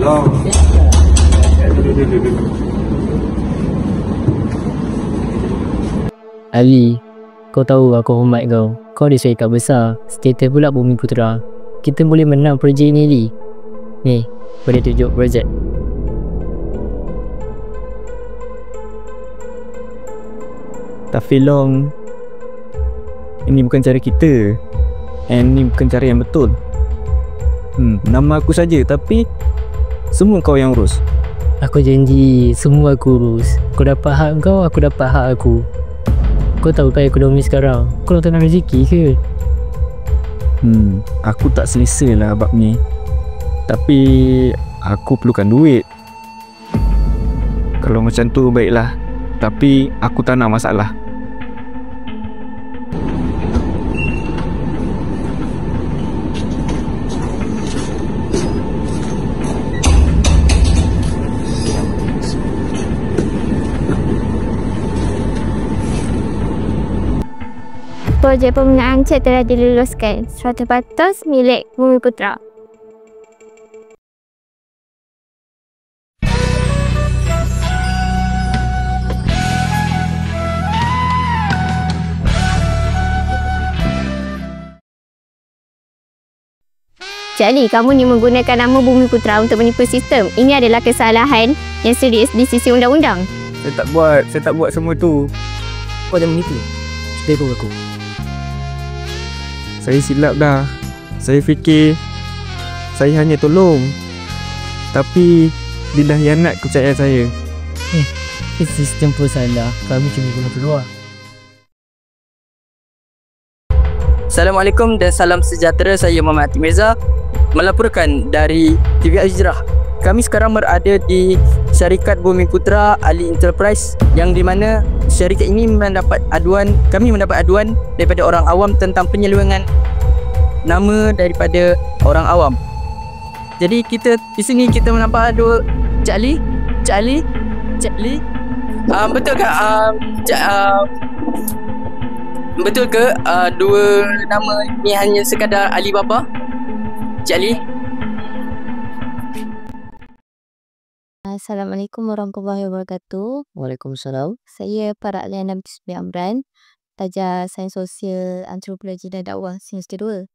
Long. Ali, kau tahu aku hormat kau. Kau ada syarikat besar, status pula Bumi Putra. Kita boleh menang projek ni, Ali. Ni, boleh tunjuk projek. Tapi Long, ini bukan cara kita. Ini bukan cara yang betul. Nama aku saja, tapi semua kau yang urus. Aku janji, semua aku urus. Kau dapat hak kau, aku dapat hak aku. Kau tahu kan ekonomi sekarang? Kau nak tenang rezeki ke? Aku tak selesa lah bab ni. Tapi aku perlukan duit. Kalau macam tu baiklah. Tapi aku tak nak masalah. Projek pembinaan cek telah diluluskan. 100% milik Bumi Putra. Jadi, kamu ni menggunakan nama Bumi Putra untuk menipu sistem. Ini adalah kesalahan yang serius di sisi undang-undang. Saya tak buat semua tu. Kau jangan menipu. Sedekor aku. Saya silap dah. Saya fikir saya hanya tolong. Tapi dia dah hianat kepercayaan saya. Sistem pun salah. Kami cuma guna peluang. Assalamualaikum dan salam sejahtera. Saya Muhammad Ati Mirza melaporkan dari TV Al-Hijrah. Kami sekarang berada di syarikat Bumi Putra Ali Enterprise, yang di mana syarikat ini kami mendapat aduan daripada orang awam tentang penyelewengan nama daripada orang awam. Jadi kita di sini kita menampak ada Cik Ali. Betul ke betul ke dua nama ni hanya sekadar Alibaba? Cik Ali? Assalamualaikum warahmatullahi wabarakatuh. Waalaikumsalam. Saya Farah Aliana Bismi Amran, pelajar Sains Sosial, Antropologi dan Dakwah semester 2.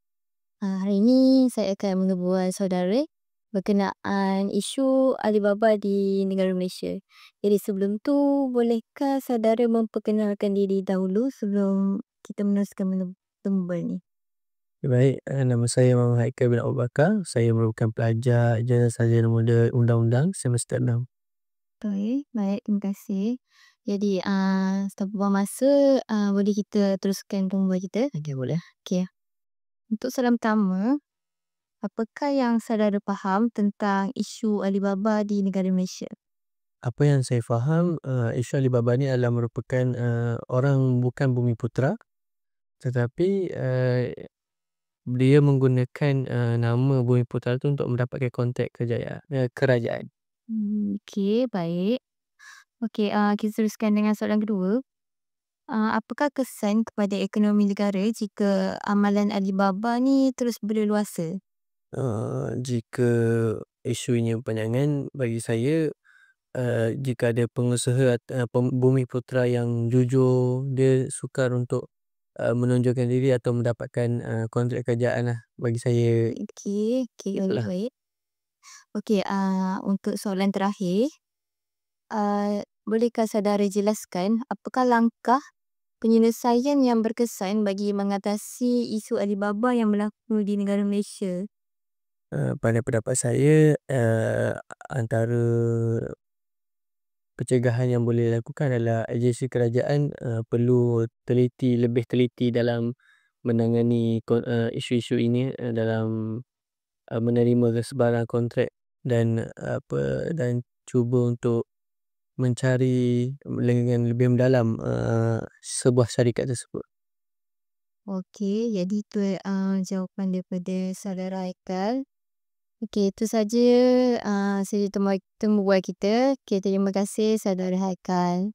Hari ini saya akan mengebual saudara berkenaan isu Alibaba di negara Malaysia. Jadi sebelum tu, bolehkah saudara memperkenalkan diri dahulu sebelum kita meneruskan menebal ni? Baik, nama saya Muhammad Haikal bin Abu Bakar. Saya merupakan pelajar Ijazah Sarjana Muda Undang-Undang semester 6. Baik, terima kasih. Jadi, tanpa buang masa, boleh kita teruskan pembual kita? Okey, boleh. Okey. Untuk soalan pertama, apakah yang saudara faham tentang isu Alibaba di negara Malaysia? Apa yang saya faham, isu Alibaba ni adalah merupakan orang bukan Bumi Putra, tetapi dia menggunakan nama Bumi Putra tu untuk mendapatkan kontrak kerajaan. Okey, baik. Okey, kita teruskan dengan soalan kedua. Apakah kesan kepada ekonomi negara jika amalan Alibaba ni terus berleluasa? Jika isunya berpanjangan, bagi saya jika ada pengusaha Bumi Putra yang jujur, dia sukar untuk menonjolkan diri atau mendapatkan kontrak kerajaan lah bagi saya. Okey, Itulah. baik. Okey, untuk soalan terakhir, bolehkah saudara jelaskan apakah langkah penyelesaian yang berkesan bagi mengatasi isu Alibaba yang berlaku di negara Malaysia? Pada pendapat saya, antara pencegahan yang boleh dilakukan adalah agensi kerajaan perlu lebih teliti dalam menangani isu-isu ini, dalam menerima sebarang kontrak dan cuba untuk mencari dengan lebih mendalam sebuah syarikat tersebut. Okey, jadi itu jawapan daripada saudara Haikal. Okey, itu saja temu bual kita. Okey, terima kasih saudara Haikal.